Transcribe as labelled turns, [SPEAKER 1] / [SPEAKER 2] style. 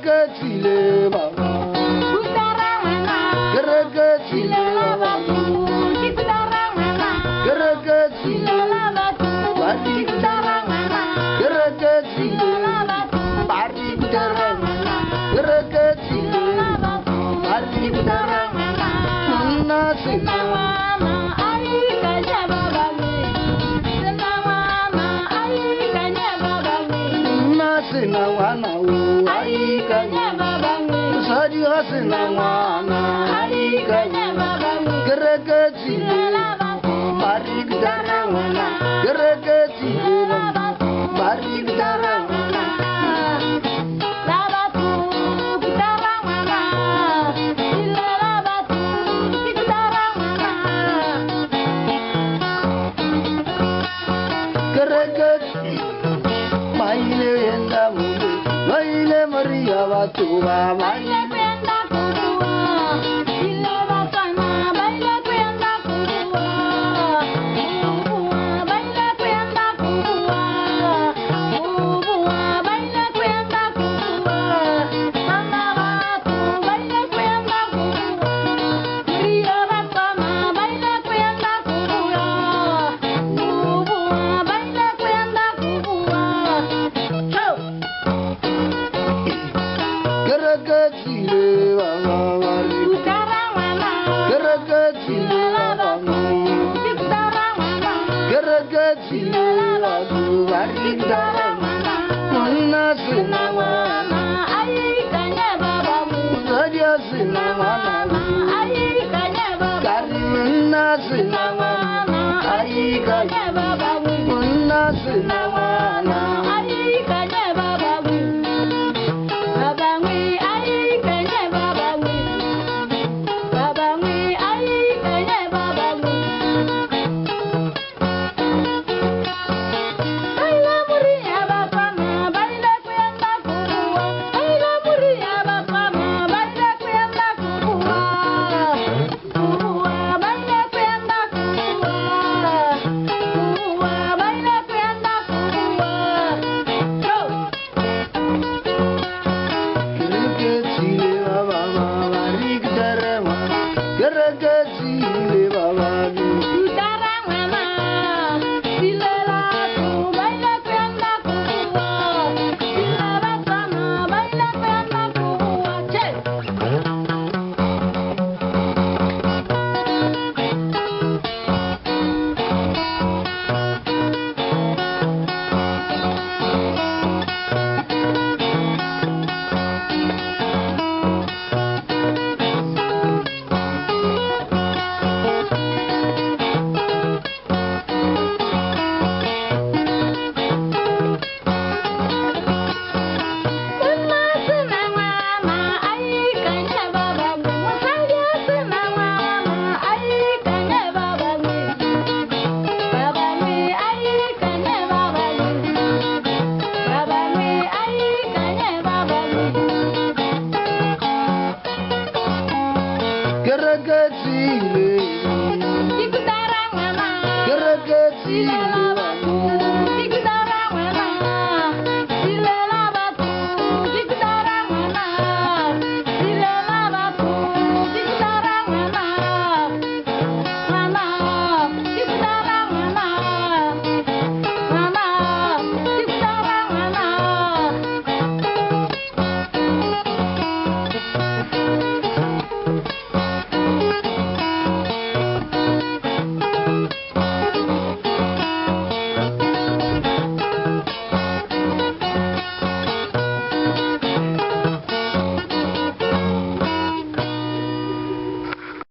[SPEAKER 1] Geragachile baba. Geragachile baba. Geragachile bari kudarang. Geragachile bari kudarang. Geragachile bari kudarang. Nasi
[SPEAKER 2] Mama, ai kanya baba ni. Mama, ai kanya baba ni.
[SPEAKER 1] Nasi nawana o ai kanya
[SPEAKER 2] baba ni.
[SPEAKER 1] Sadi hasi nawana ai kanya
[SPEAKER 2] baba ni.
[SPEAKER 1] Geragachile bari kudarang. Geragachile bari kudarang. Maile enda mule, maile Maria batuba, maile
[SPEAKER 2] kwenda kubua, ile batana, maile kwenda kubua, maile kwenda kubua, maile kwenda kubua, mama batu, maile kwenda kubua, Maria batana, maile kwenda kubua, maile kwenda kubua.
[SPEAKER 1] Geragachile baba bari, Geragachile baba, Geragachile baba bari kudarang. Nasi nawana, saja sinawana, Karina sinawana, ai kanya, Nasi nawana.